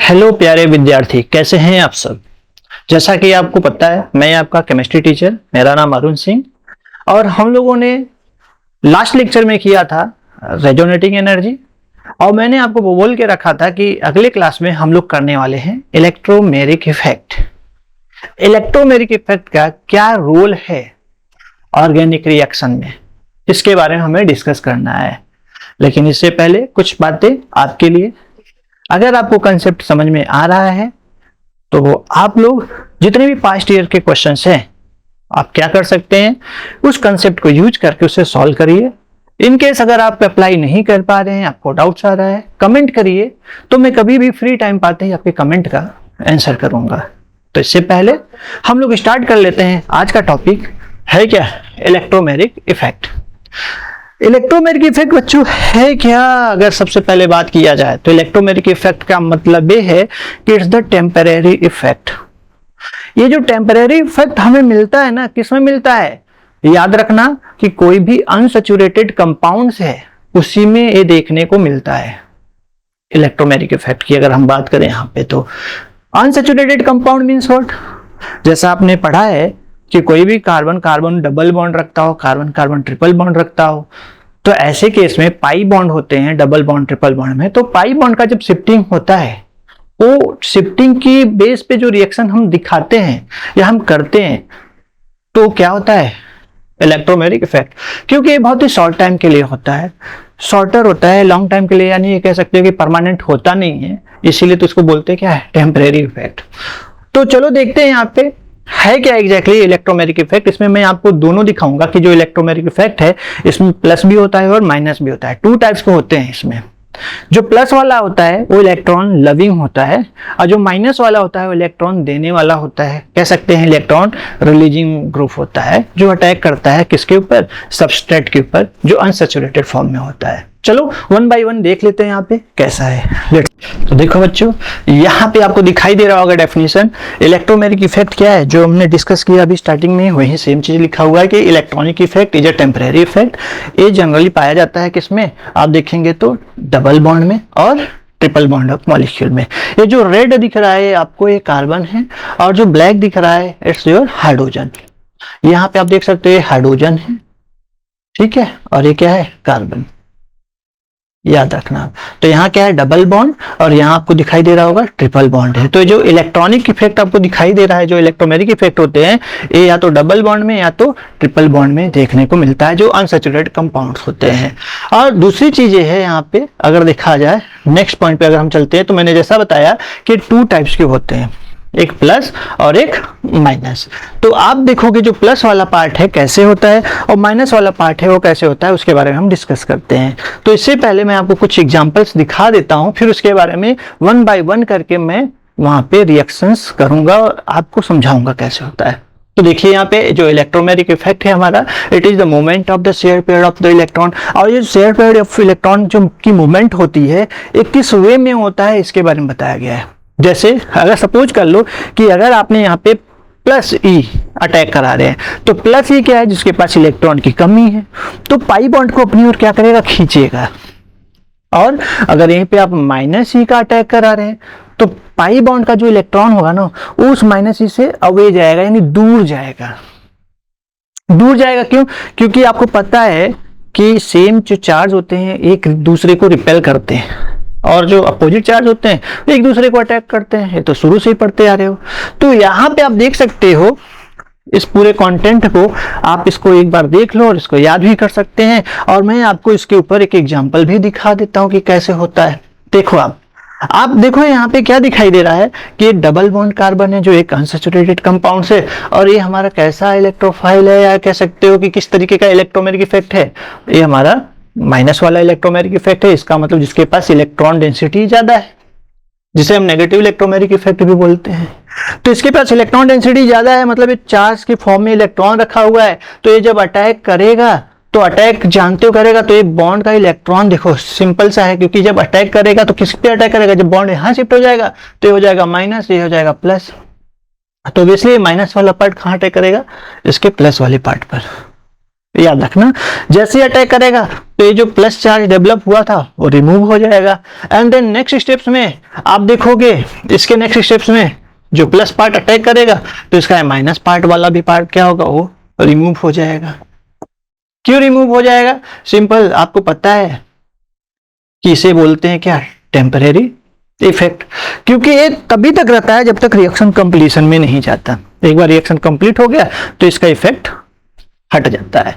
Hello प्यारे विद्यार्थी, कैसे हैं आप सब। जैसा कि आपको पता है, मैं आपका केमिस्ट्री टीचर, मेरा नाम अरुण सिंह। और हम लोगों ने लास्ट लेक्चर में किया था रेजोनेटिंग एनर्जी, और मैंने आपको वो बोल के रखा था कि अगले क्लास में हम लोग करने वाले हैं इलेक्ट्रोमेरिक इफेक्ट। इलेक्ट्रोमेरिक इफेक्ट का क्या रोल है ऑर्गेनिक रिएक्शन में, इसके बारे में हमें डिस्कस करना है। लेकिन इससे पहले कुछ बातें आपके लिए। अगर आपको कंसेप्ट समझ में आ रहा है तो वो आप लोग जितने भी पास्ट ईयर के क्वेश्चंस हैं, आप क्या कर सकते हैं, उस कंसेप्ट को यूज करके उसे सॉल्व करिए। इन केस अगर आप अप्लाई नहीं कर पा रहे हैं, आपको डाउट्स आ रहा है, कमेंट करिए, तो मैं कभी भी फ्री टाइम पाते ही आपके कमेंट का आंसर करूंगा। तो इससे पहले हम लोग स्टार्ट कर लेते हैं। आज का टॉपिक है क्या? Electromeric effect. इलेक्ट्रोमेरिक इफेक्ट बच्चों है क्या? अगर सबसे पहले बात किया जाए तो इलेक्ट्रोमेरिक इफेक्ट का मतलब ये है कि इट्स द टेम्परेरी इफेक्ट। ये जो टेम्परेरी इफेक्ट हमें मिलता है ना, किसमें मिलता है? याद रखना कि कोई भी अनसैचुरेटेड कंपाउंड्स है उसी में ये देखने को मिलता है। इलेक्ट्रोमेरिक इफेक्ट की अगर हम बात करें यहाँ पे, तो अनसैचुरेटेड कंपाउंड मीन्स व्हाट? जैसा आपने पढ़ा है कि कोई भी कार्बन कार्बन डबल बॉन्ड रखता हो, कार्बन कार्बन ट्रिपल बॉन्ड रखता हो, तो ऐसे केस में पाई बॉन्ड होते हैं डबल बॉन्ड ट्रिपल बॉन्ड में। तो पाई बॉन्ड का जब शिफ्टिंग होता है, वो शिफ्टिंग की बेस पे जो रिएक्शन हम दिखाते हैं या हम करते हैं, तो क्या होता है? Electromeric effect. क्योंकि ये बहुत ही शॉर्ट टाइम के लिए होता है, शॉर्टर होता है, लॉन्ग टाइम के लिए, यानी ये कह सकते हो कि परमानेंट होता नहीं है, इसीलिए तो इसको बोलते हैं क्या है? Temporary effect. तो चलो देखते हैं यहाँ पे है क्या एग्जैक्टली इलेक्ट्रोमेरिक इफेक्ट। इसमें मैं आपको दोनों दिखाऊंगा कि जो इलेक्ट्रोमेरिक इफेक्ट है इसमें प्लस भी होता है और माइनस भी होता है। टू टाइप्स के होते हैं इसमें। जो प्लस वाला होता है वो इलेक्ट्रॉन लविंग होता है, और जो माइनस वाला होता है वो इलेक्ट्रॉन देने वाला होता है। कह सकते हैं इलेक्ट्रॉन रिलीजिंग ग्रुप होता है, जो अटैक करता है किसके ऊपर? सबस्ट्रेट के ऊपर, जो अनसैचुरेटेड फॉर्म में होता है। चलो वन बाय वन देख लेते हैं यहाँ पे कैसा है। तो देखो बच्चों, यहाँ पे आपको दिखाई दे रहा होगा डेफिनेशन। इलेक्ट्रोमेरिक इफेक्ट क्या है? जो हमने डिस्कस किया अभी स्टार्टिंग में, वही सेम चीज लिखा हुआ है कि electronic effect is a temporary effect. ये जनरली पाया जाता है किसमें? आप देखेंगे तो डबल बॉन्ड में और ट्रिपल बॉन्ड ऑफ मॉलिक्यूल में। ये जो रेड दिख रहा है आपको, ये कार्बन है, और जो ब्लैक दिख रहा है इट्स योर हाइड्रोजन। यहाँ पे आप देख सकते हैं हाइड्रोजन है, ठीक है, और ये क्या है? कार्बन। याद रखना। तो यहाँ क्या है? डबल बॉन्ड, और यहाँ आपको दिखाई दे रहा होगा ट्रिपल बॉन्ड है। तो जो इलेक्ट्रॉनिक इफेक्ट आपको दिखाई दे रहा है, जो इलेक्ट्रोमेरिक इफेक्ट होते हैं, ये या तो डबल बॉन्ड में या तो ट्रिपल बॉन्ड में देखने को मिलता है, जो अनसैचुरेटेड कंपाउंड्स होते हैं। और दूसरी चीज ये है यहाँ पे, अगर देखा जाए नेक्स्ट पॉइंट पे अगर हम चलते हैं, तो मैंने जैसा बताया कि टू टाइप्स के होते हैं, एक प्लस और एक माइनस। तो आप देखोगे जो प्लस वाला पार्ट है कैसे होता है और माइनस वाला पार्ट है वो कैसे होता है, उसके बारे में हम डिस्कस करते हैं। तो इससे पहले मैं आपको कुछ एग्जांपल्स दिखा देता हूं, फिर उसके बारे में वन बाय वन करके मैं वहां पे रिएक्शंस करूंगा और आपको समझाऊंगा कैसे होता है। तो देखिए यहाँ पे जो इलेक्ट्रोमेरिक इफेक्ट है हमारा, it is the movement of the share pair of the electron. और ये शेयर पेयर ऑफ इलेक्ट्रॉन जो की मूवमेंट होती है, एक किस वे में होता है इसके बारे में बताया गया है। जैसे अगर सपोज कर लो कि अगर आपने यहाँ पे प्लस ई अटैक करा रहे हैं, तो प्लस ई क्या है? जिसके पास इलेक्ट्रॉन की कमी है, तो पाई बॉन्ड को अपनी ओर क्या करेगा? खींचेगा। और अगर यहीं पे आप माइनस ई का अटैक करा रहे हैं, तो पाई बॉन्ड का जो इलेक्ट्रॉन होगा ना, उस माइनस ई से अवे जाएगा, यानी दूर जाएगा। दूर जाएगा क्यों? क्योंकि आपको पता है कि सेम जो चार्ज होते हैं एक दूसरे को रिपेल करते हैं, और जो अपोजिट चार्ज होते हैं वो एक दूसरे को अटैक करते हैं। ये तो शुरू से ही पढ़ते आ रहे हो। तो यहाँ पे आप देख सकते हो इस पूरे कंटेंट को, आप इसको एक बार देख लो और इसको याद भी कर सकते हैं। और मैं आपको इसके ऊपर एक एग्जांपल भी दिखा देता हूँ कि कैसे होता है। देखो आप देखो यहाँ पे क्या दिखाई दे रहा है कि ये डबल बॉन्ड कार्बन है, जो एक अनसैचुरेटेड कंपाउंड है, और ये हमारा कैसा इलेक्ट्रोफाइल है, या कह सकते हो कि किस तरीके का इलेक्ट्रोमेरिक इफेक्ट है। ये हमारा माइनस वाला इलेक्ट्रोमेरिक इफेक्ट है। इसका मतलब जिसके पास इलेक्ट्रॉन डेंसिटी ज्यादा है, जिसे हम नेगेटिव इलेक्ट्रोमेरिक इफेक्ट भी बोलते हैं। तो इसके पास इलेक्ट्रॉन डेंसिटी ज्यादा है, मतलब ये चार्ज के फॉर्म में इलेक्ट्रॉन रखा हुआ है। तो ये जब अटैक करेगा, तो अटैक जानते हो करेगा, तो ये बॉन्ड का इलेक्ट्रॉन देखो सिंपल सा है, क्योंकि जब अटैक करेगा तो किस पे अटैक करेगा? जब बॉन्ड यहाँ शिफ्ट हो जाएगा तो ये हो जाएगा माइनस, ये हो जाएगा प्लस। तो इसलिए माइनस वाला पार्ट कहाँ अटैक करेगा? इसके प्लस वाले पार्ट पर। याद रखना। जैसे ही अटैक करेगा तो ये जो प्लस चार्ज डेवलप हुआ था वो रिमूव हो जाएगा। एंड देन नेक्स्ट स्टेप्स में आप देखोगे, इसके नेक्स्ट स्टेप्स में जो प्लस पार्ट अटैक करेगा तो इसका माइनस पार्ट वाला भी पार्ट क्या होगा, वो रिमूव हो जाएगा। क्यों रिमूव हो जाएगा? सिंपल, आपको पता है कि इसे बोलते हैं क्या, टेम्परेरी इफेक्ट। क्योंकि ये तभी तक रहता है जब तक रिएक्शन कंप्लीशन में नहीं जाता। एक बार रिएक्शन कंप्लीट हो गया तो इसका इफेक्ट हट जाता है,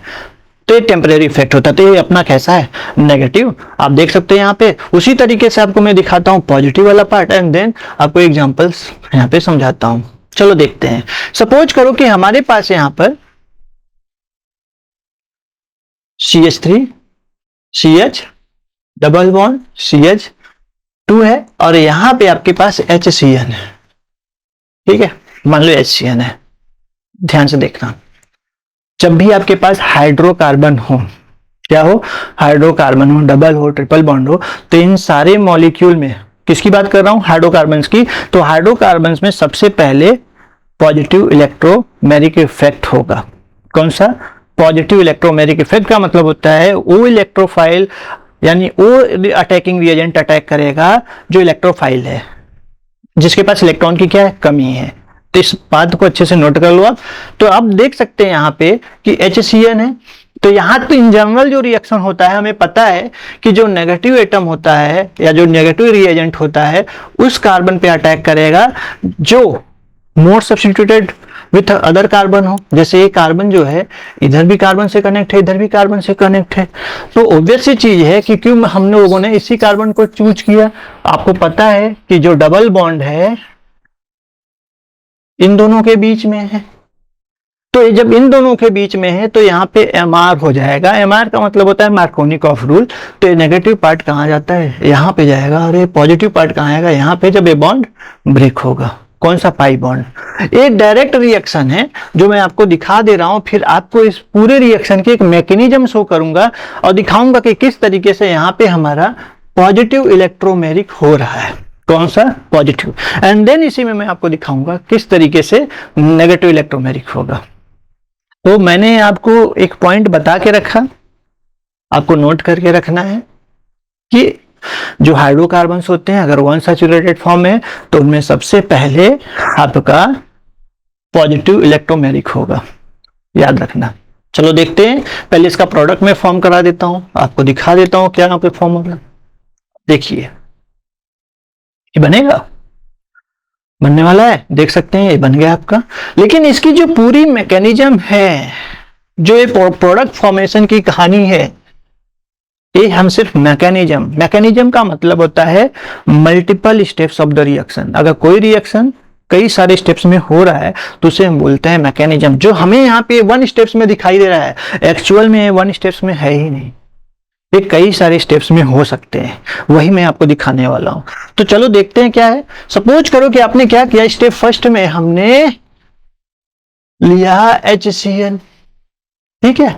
तो ये टेम्परेरी इफेक्ट होता है। तो ये अपना कैसा है, नेगेटिव। आप देख सकते हैं यहाँ पे। उसी तरीके से आपको मैं दिखाता हूँ पॉजिटिव वाला पार्ट एंड देन आपको एग्जांपल्स यहाँ पे समझाता हूँ। चलो देखते हैं। सपोज करो कि हमारे पास यहाँ पर CH3 CH double bond CH2 है और यहाँ पे आपके पास HCN है। ठीक है, मान लो HCN है। ध्यान से देखना, जब भी आपके पास हाइड्रोकार्बन हो, क्या हो, हाइड्रोकार्बन हो, डबल हो, ट्रिपल बॉन्ड हो, तो इन सारे मॉलिक्यूल में, किसकी बात कर रहा हूं, हाइड्रोकार्बन्स की, तो हाइड्रोकार्बन्स में सबसे पहले पॉजिटिव इलेक्ट्रोमेरिक इफेक्ट होगा। कौन सा? पॉजिटिव इलेक्ट्रोमेरिक इफेक्ट का मतलब होता है वो इलेक्ट्रोफाइल, यानी वो अटैकिंग रिएजेंट अटैक करेगा जो इलेक्ट्रोफाइल है, जिसके पास इलेक्ट्रॉन की क्या है, कमी है। तो इस बात को अच्छे से नोट कर लो आप। तो आप देख सकते हैं यहाँ पे कि HCN है। तो यहाँ तो इन जनरल जो रिएक्शन होता है, हमें पता है कि जो नेगेटिव एटम होता है या जो नेगेटिव रिएजेंट होता है उस कार्बन पे अटैक करेगा जो मोर सब्स्टिट्यूटेड विथ अदर कार्बन हो। जैसे ये कार्बन जो है इधर भी कार्बन से कनेक्ट है, इधर भी कार्बन से कनेक्ट है, तो ऑब्वियस सी चीज है कि क्यों हम लोगों ने इसी कार्बन को चूज किया। आपको पता है कि जो डबल बॉन्ड है इन दोनों के बीच में है, तो जब इन दोनों के बीच में है तो यहाँ पे MR हो जाएगा। MR का मतलब होता है मार्कोनिकॉफ रूल। तो ये नेगेटिव पार्ट कहाँ जाता है, यहाँ पे जाएगा, और ये पॉजिटिव पार्ट कहाँ आएगा, यहाँ पे, जब ये बॉन्ड ब्रेक होगा। कौन सा? Pi bond. एक डायरेक्ट रिएक्शन है जो मैं आपको दिखा दे रहा हूं। फिर आपको इस पूरे रिएक्शन की एक मैकेनिज्म शो करूंगा और दिखाऊंगा कि किस तरीके से यहाँ पे हमारा पॉजिटिव इलेक्ट्रोमेरिक हो रहा है। कौन सा? पॉजिटिव। एंड देन इसी में मैं आपको दिखाऊंगा किस तरीके से नेगेटिव इलेक्ट्रोमेरिक होगा। तो मैंने आपको एक पॉइंट बता के रखा, आपको नोट करके रखना है कि जो हाइड्रोकार्बन्स होते हैं अगर वन सैचुरेटेड फॉर्म में तो उनमें सबसे पहले आपका पॉजिटिव इलेक्ट्रोमेरिक होगा, याद रखना। चलो देखते हैं। पहले इसका प्रोडक्ट में फॉर्म करा देता हूं, आपको दिखा देता हूं क्या यहाँ पे फॉर्म होगा। देखिए ये बनेगा, बनने वाला है, देख सकते हैं ये बन गया आपका। लेकिन इसकी जो पूरी मैकेनिज्म है, जो ये प्रोडक्ट फॉर्मेशन की कहानी है, ये हम सिर्फ मैकेनिज्म का मतलब होता है multiple steps of the reaction. अगर कोई रिएक्शन कई सारे स्टेप्स में हो रहा है तो उसे हम बोलते हैं मैकेनिज्म। जो हमें यहाँ पे वन स्टेप्स में दिखाई दे रहा है, एक्चुअल में वन स्टेप्स में है ही नहीं, ये कई सारे स्टेप्स में हो सकते हैं। वही मैं आपको दिखाने वाला हूं। तो चलो देखते हैं क्या है। सपोज करो कि आपने क्या किया, स्टेप फर्स्ट में हमने लिया HCN, ठीक है।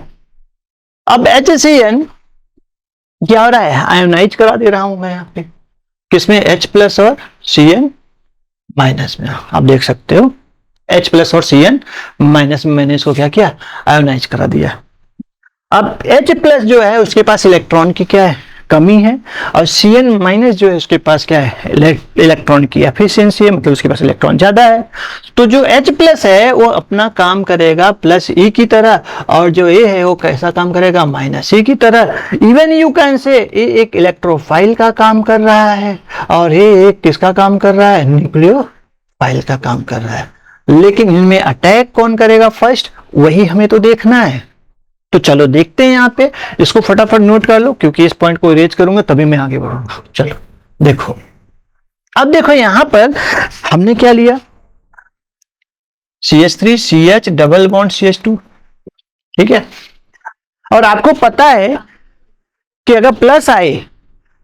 अब HCN क्या हो रहा है, आयोनाइज करा दे रहा हूं मैं यहाँ पे, किसमें, H प्लस और Cn माइनस में। आप देख सकते हो H प्लस और Cn माइनस में मैंने इसको क्या किया, आयोनाइज करा दिया। अब H प्लस जो है उसके पास इलेक्ट्रॉन की क्या है, कमी है, और Cn माइनस जो है उसके पास क्या है, इलेक्ट्रॉन की एफिशिएंसी है, मतलब उसके पास इलेक्ट्रॉन ज्यादा है। तो जो H प्लस है वो अपना काम करेगा प्लस E की तरह, और जो A है वो कैसा काम करेगा, माइनस E की तरह। इवन यू कैन से ये एक इलेक्ट्रोफाइल का काम कर रहा है और ये एक किसका काम कर रहा है, न्यूक्लियोफाइल का काम कर रहा है। लेकिन इनमें अटैक कौन करेगा फर्स्ट, वही हमें तो देखना है। तो चलो देखते हैं यहाँ पे, इसको फटाफट नोट कर लो क्योंकि इस पॉइंट को इरेज करूंगा तभी मैं आगे बढ़ूंगा। चलो देखो, अब देखो यहां पर हमने क्या लिया, CH3 CH double bond CH2, ठीक है। और आपको पता है कि अगर प्लस आए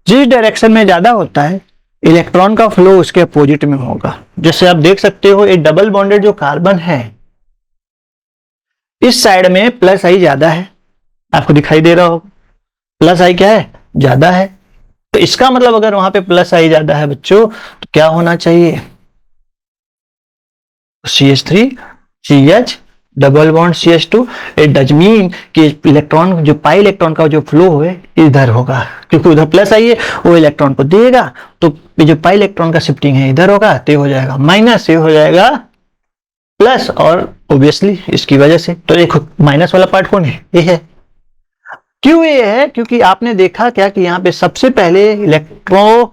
जिस डायरेक्शन में ज्यादा होता है इलेक्ट्रॉन का फ्लो उसके अपोजिट में होगा। जैसे आप देख सकते हो एक डबल बॉन्डेड जो कार्बन है इस साइड में प्लस आई ज्यादा है, आपको दिखाई दे रहा होगा प्लस आई क्या है, ज्यादा है। तो इसका मतलब अगर वहां पे प्लस आई ज्यादा है बच्चों तो क्या होना चाहिए, CH3 CH double bond CH2, it does mean कि इलेक्ट्रॉन जो पाई इलेक्ट्रॉन का जो फ्लो है इधर होगा, क्योंकि उधर प्लस आई है वो इलेक्ट्रॉन को देगा, तो जो पाई इलेक्ट्रॉन का शिफ्टिंग है इधर होगा, तो ये हो जाएगा माइनस, ये हो जाएगा प्लस, और ऑब्वियसली इसकी वजह से तो देखो माइनस वाला पार्ट कौन है, ये है। क्यों ये है? क्योंकि आपने देखा क्या कि यहाँ पे सबसे पहले इलेक्ट्रोफाइल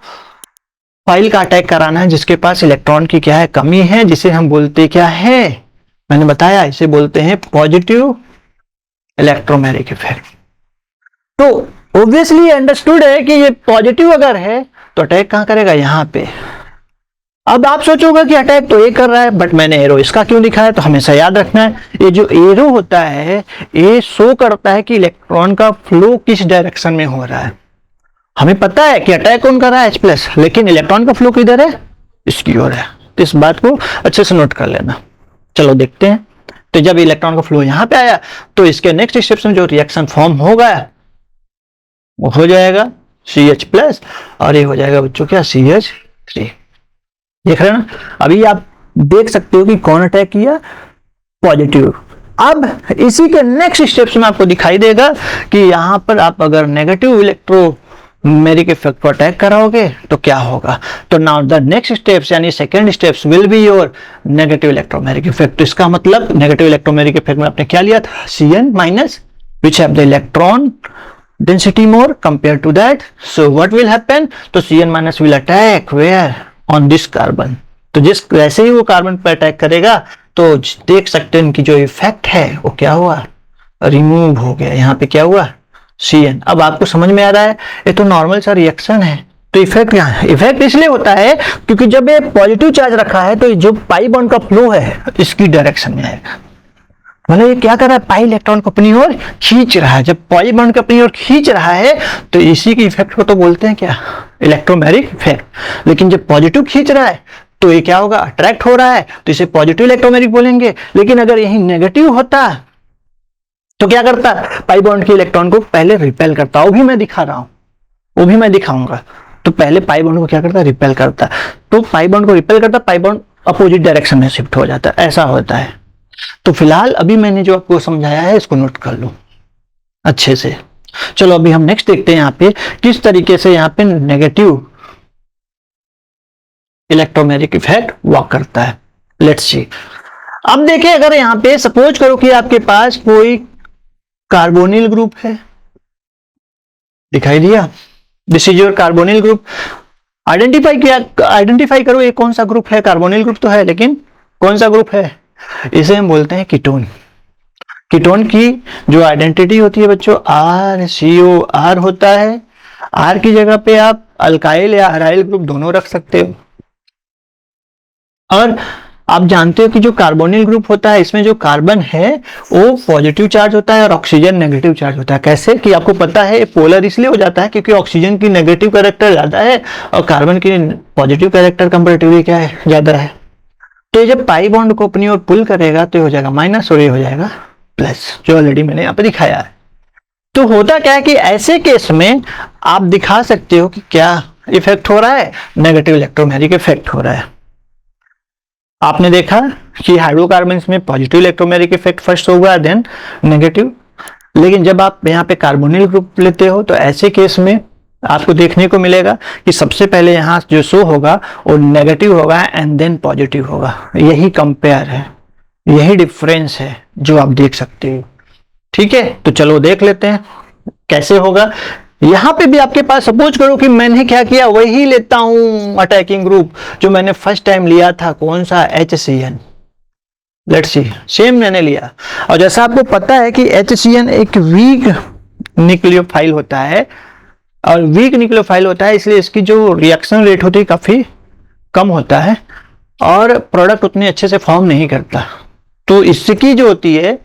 का अटैक कराना है जिसके पास इलेक्ट्रॉन की क्या है, कमी है, जिसे हम बोलते क्या है, मैंने बताया इसे बोलते हैं पॉजिटिव इलेक्ट्रोमैग्नेटिक इफेक्ट। तो ऑब्वियसली अंडरस्टूड है कि ये पॉजिटिव अगर है तो अटैक कहां करेगा, यहां पे। अब आप सोचोगे कि अटैक तो ये कर रहा है, बट मैंने एरो इसका क्यों दिखाया, तो हमेशा याद रखना है ये जो एरो होता है ये शो करता है कि इलेक्ट्रॉन का फ्लो किस डायरेक्शन में हो रहा है। हमें पता है कि अटैक कौन कर रहा है H+, लेकिन इलेक्ट्रॉन का फ्लो किधर है, इसकी ओर है। तो इस बात को अच्छे से नोट कर लेना। चलो देखते हैं। तो जब इलेक्ट्रॉन का फ्लो यहां पे आया तो इसके नेक्स्ट स्टेप में जो रिएक्शन फॉर्म होगा वो हो जाएगा CH+, और ये हो जाएगा बच्चों क्या, CH3। देख रहे हैं ना, अभी आप देख सकते हो कि कौन अटैक किया, पॉजिटिव। अब इसी के नेक्स्ट स्टेप्स में आपको दिखाई देगा कि यहां पर आप अगर नेगेटिव इलेक्ट्रोमैग्नेटिक इफेक्ट को अटैक कराओगे तो क्या होगा। तो नाउ द नेक्स्ट स्टेप्स यानी second steps will be your negative electromagnetic effect. तो इसका मतलब नेगेटिव इलेक्ट्रोमैग्नेटिक इफेक्ट में आपने क्या लिया था, Cn- which have the electron density more compared to that, so what will happen, तो Cn- will attack where, on this carbon। तो जिस वैसे ही वो कार्बन पर अटैक करेगा तो देख सकते हैं इनकी जो इफेक्ट है वो क्या हुआ, रिमूव हो गया। यहाँ पे क्या हुआ, Cn। अब आपको समझ में आ रहा है ये तो नॉर्मल सा रिएक्शन है, तो इफेक्ट यहाँ है। इफेक्ट इसलिए होता है क्योंकि जब ये पॉजिटिव चार्ज रखा है तो जो पाई बॉन्ड का फ्लो है इसकी डायरेक्शन में आएगा। मतलब ये क्या कर रहा है, पाई इलेक्ट्रॉन को अपनी ओर खींच रहा है। जब पाई बॉन्ड को अपनी ओर खींच रहा है तो इसी के इफेक्ट को तो बोलते हैं क्या, इलेक्ट्रोमैग्नेटिक इफेक्ट। लेकिन जब पॉजिटिव खींच रहा है तो ये क्या होगा, अट्रैक्ट हो रहा है, तो इसे पॉजिटिव इलेक्ट्रोमैग्नेटिक बोलेंगे। लेकिन अगर यही नेगेटिव होता तो क्या करता, पाई बॉन्ड के इलेक्ट्रॉन को पहले रिपेल करता। वो भी मैं दिखा रहा हूं, वो भी मैं दिखाऊंगा। तो पहले पाई बॉन्ड को क्या करता, रिपेल करता। तो पाई बॉन्ड को रिपेल करता, पाई बॉन्ड अपोजिट डायरेक्शन में शिफ्ट हो जाता, ऐसा होता है। तो फिलहाल अभी मैंने जो आपको समझाया है इसको नोट कर लो अच्छे से। चलो अभी हम नेक्स्ट देखते हैं यहाँ पे किस तरीके से यहाँ पे नेगेटिव इलेक्ट्रोमैग्नेटिक इफेक्ट वर्क करता है। Let's see. अब देखिए, अगर यहाँ पे सपोज करो कि आपके पास कोई कार्बोनिल ग्रुप है, दिखाई दिया, this is your carbonyl group. Identify करो ये कौन सा ग्रुप है, कार्बोनिल ग्रुप तो है लेकिन कौन सा ग्रुप है, इसे हम बोलते हैं कीटोन। कीटोन की जो आइडेंटिटी होती है बच्चों RCOR होता है। R की जगह पे आप अल्काइल या अराइल ग्रुप दोनों रख सकते हो। और आप जानते हो कि जो कार्बोनिल ग्रुप होता है इसमें जो कार्बन है वो पॉजिटिव चार्ज होता है और ऑक्सीजन नेगेटिव चार्ज होता है। कैसे कि आपको पता है पोलर इसलिए हो जाता है क्योंकि ऑक्सीजन की नेगेटिव कैरेक्टर ज्यादा है और कार्बन की पॉजिटिव कैरेक्टर कंपैरेटिवली क्या है, ज्यादा है। तो जब पाई बॉन्ड को अपनी ओर पुल करेगा तो ये हो जाएगा माइनस और ये हो जाएगा प्लस, जो ऑलरेडी मैंने यहाँ पे दिखाया है। तो होता क्या है कि ऐसे केस में आप दिखा सकते हो कि क्या इफेक्ट हो रहा है, नेगेटिव इलेक्ट्रोमैग्नेटिक इफेक्ट हो रहा है। आपने देखा कि हाइड्रोकार्बन में पॉजिटिव इलेक्ट्रोमैग्नेटिक इफेक्ट फर्स्ट होगा देन नेगेटिव। लेकिन जब आप यहाँ पे कार्बोनिल ग्रुप लेते हो तो ऐसे केस में आपको देखने को मिलेगा कि सबसे पहले यहाँ जो शो होगा वो नेगेटिव होगा एंड देन पॉजिटिव होगा। यही कंपेयर है, यही डिफरेंस है जो आप देख सकते हो। ठीक है, तो चलो देख लेते हैं कैसे होगा। यहां पे भी आपके पास सपोज करो कि मैंने क्या किया, वही लेता हूं अटैकिंग ग्रुप जो मैंने फर्स्ट टाइम लिया था, कौन सा, HCN। लेट्स सी, सेम मैंने लिया। और जैसा आपको पता है कि HCN एक वीक न्यूक्लियोफाइल होता है और वीक न्यूक्लियोफाइल होता है इसलिए इसकी जो रिएक्शन रेट होती है काफी कम होता है और प्रोडक्ट उतने अच्छे से फॉर्म नहीं करता। तो इसकी जो होती है,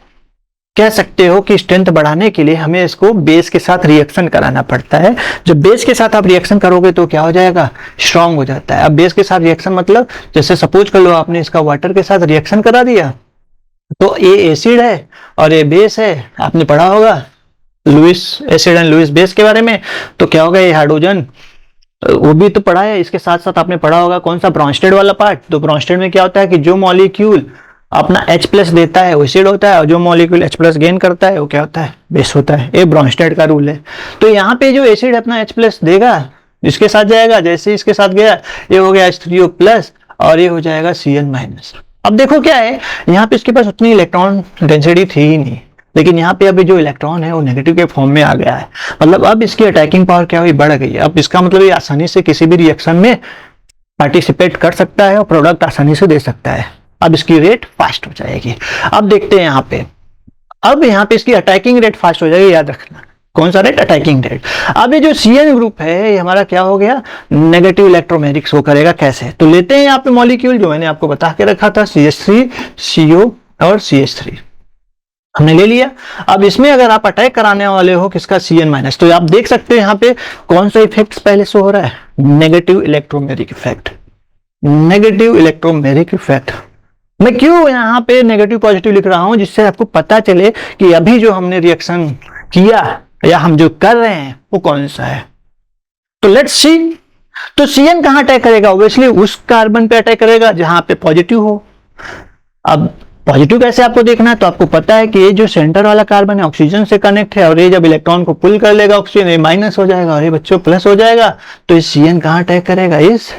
कह सकते हो कि स्ट्रेंथ बढ़ाने के लिए हमें इसको बेस के साथ रिएक्शन कराना पड़ता है। जब बेस के साथ आप रिएक्शन करोगे तो क्या हो जाएगा, स्ट्रांग हो जाता है। अब बेस के साथ रिएक्शन मतलब जैसे सपोज कर लो आपने इसका वाटर के साथ रिएक्शन करा दिया तो ये एसिड है और ये बेस है। आपने पढ़ा होगा Lewis acid and Lewis base के बारे में। तो क्या होगा, ये हाइड्रोजन वो भी तो पढ़ा है, इसके साथ साथ आपने पढ़ा होगा कौन सा, ब्रॉन्स्टेड वाला पार्ट। तो ब्रॉन्स्टेड में क्या होता है कि जो मॉलिक्यूल अपना H प्लस देता है वो एसिड होता है, और जो मॉलिक्यूल H प्लस गेन करता है वो क्या होता है, बेस होता है। ये ब्रोंस्टेड का रूल है। तो यहाँ पे जो एसिड अपना H प्लस देगा इसके साथ जाएगा, जैसे इसके साथ गया ये हो गया H3O प्लस और ये हो जाएगा Cn माइनस। अब देखो क्या है, यहाँ पे इसके पास उतनी इलेक्ट्रॉन डेंसिटी थी ही नहीं, लेकिन यहाँ पे अभी जो इलेक्ट्रॉन है वो नेगेटिव के फॉर्म में आ गया है। मतलब अब इसकी अटैकिंग पावर क्या हुई, बढ़ गई है। अब इसका मतलब ये आसानी से किसी भी रिएक्शन में पार्टिसिपेट कर सकता है और प्रोडक्ट आसानी से दे सकता है। अब इसकी रेट फास्ट हो जाएगी। अब देखते हैं यहाँ पे, अब यहाँ पे इसकी अटैकिंग रेट फास्ट हो जाएगी, याद रखना। कौन सा रेट, अटैकिंग रेट। अब ये जो Cn ग्रुप है ये हमारा क्या हो गया, नेगेटिव इलेक्ट्रोमेरिक शो करेगा। कैसे, तो लेते हैं यहाँ पे मॉलिक्यूल जो मैंने आपको बता के रखा था, CH3, CO और CH3 हमने ले लिया। अब इसमें अगर आप अटैक कराने वाले हो किसका, Cn माइनस, तो आप देख सकते हैं यहाँ पे कौन सा इफेक्ट पहले शो हो रहा है, negative electromeric effect. Negative electromeric effect मैं क्यों यहाँ पे नेगेटिव पॉजिटिव लिख रहा हूं, जिससे आपको पता चले कि अभी जो हमने रिएक्शन किया या हम जो कर रहे हैं वो कौन सा है। तो लेट्स सी, तो Cn कहां अटैक करेगा, ऑब्वियसली उस कार्बन पे अटैक करेगा जहां पे पॉजिटिव हो। अब पॉजिटिव कैसे आपको देखना है, तो आपको पता है कि ये जो सेंटर वाला कार्बन है ऑक्सीजन से कनेक्ट है, और ये जब इलेक्ट्रॉन को पुल कर लेगा ऑक्सीजन, ये माइनस हो जाएगा और ये बच्चों प्लस हो जाएगा। तो इस Cn कहां अटैक करेगा, इस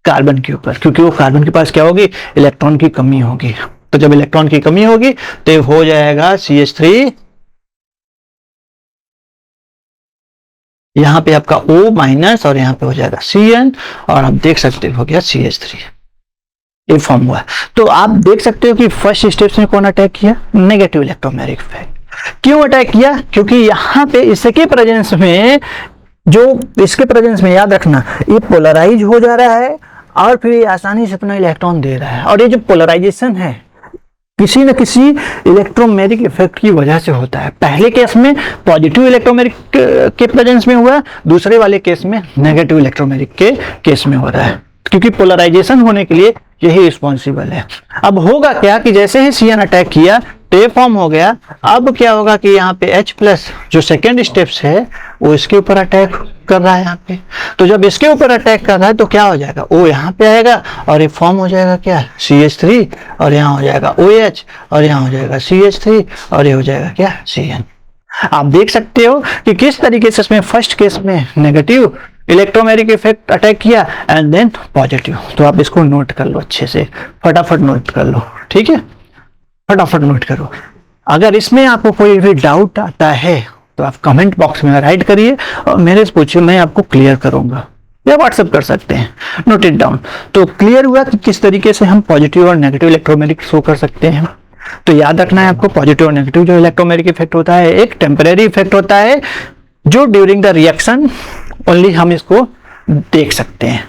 कार्बन के ऊपर, क्योंकि वो कार्बन के पास क्या होगी, इलेक्ट्रॉन की कमी होगी। तो जब इलेक्ट्रॉन की कमी होगी तो हो जाएगा CH3, यहां पे आपका O माइनस और यहां पे हो जाएगा Cn, और आप देख सकते हो गया CH3, ये फॉर्म हुआ। तो आप देख सकते हो कि फर्स्ट स्टेप में कौन अटैक किया, नेगेटिव इलेक्ट्रोमेरिक इफेक्ट। क्यों अटैक किया, क्योंकि यहाँ पे इसके प्रेजेंस में, जो इसके प्रेजेंस में याद रखना, ये पोलराइज हो जा रहा है और फिर ये आसानी से अपना इलेक्ट्रॉन दे रहा है। और ये जो पोलराइजेशन है किसी न किसी इलेक्ट्रोमेरिक इफेक्ट की वजह से होता है। पहले केस में पॉजिटिव इलेक्ट्रोमेरिक के प्रेजेंस में हुआ, दूसरे वाले केस में नेगेटिव इलेक्ट्रोमेरिक के केस में हो रहा है, क्योंकि पोलराइजेशन होने के लिए यही रिस्पॉन्सिबल है। अब होगा क्या कि जैसे ही Cn अटैक किया तो ये फॉर्म हो गया। अब क्या होगा कि यहाँ पे H प्लस जो सेकेंड स्टेप्स है वो इसके ऊपर अटैक कर रहा है यहाँ पे। तो जब इसके ऊपर अटैक कर रहा है तो क्या हो जाएगा, O यहाँ पे आएगा और ये फॉर्म हो जाएगा क्या, CH3, और यहाँ हो जाएगा OH, और यहाँ हो जाएगा CH3, और ये हो जाएगा क्या, Cn। आप देख सकते हो कि किस तरीके से इसमें फर्स्ट केस में नेगेटिव इलेक्ट्रोमेरिक इफेक्ट अटैक किया एंड देन पॉजिटिव। तो आप इसको नोट कर लो अच्छे से, फटाफट नोट कर लो, ठीक है, फटाफट नोट करो। अगर इसमें आपको कोई भी डाउट आता है तो आप कमेंट बॉक्स में राइट करिए और मेरे से पूछिए, मैं आपको क्लियर करूंगा, या व्हाट्सएप कर सकते हैं, नोट इट डाउन। तो क्लियर हुआ कि किस तरीके से हम पॉजिटिव और नेगेटिव इलेक्ट्रोमेरिक शो कर सकते हैं। तो याद रखना है आपको, पॉजिटिव और नेगेटिव जो इलेक्ट्रोमेरिक इफेक्ट होता है एक टेम्परेरी इफेक्ट होता है, जो ड्यूरिंग द रिएक्शन ओनली हम इसको देख सकते हैं।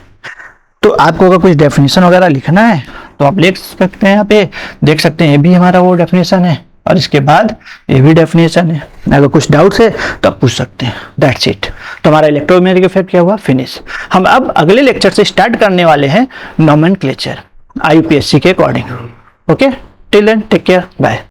तो आपको अगर कुछ डेफिनेशन वगैरह लिखना है तो आप लिख सकते हैं, यहाँ पे देख सकते हैं, ये भी हमारा वो डेफिनेशन है और इसके बाद ये भी डेफिनेशन है। अगर कुछ डाउट्स है तो आप पूछ सकते हैं। That's it. तो हमारा इलेक्ट्रोमैग्नेटिक इफेक्ट क्या हुआ, फिनिश। हम अब अगले लेक्चर से स्टार्ट करने वाले हैं नोमेनक्लेचर IUPAC के according. Okay, till then take care, bye.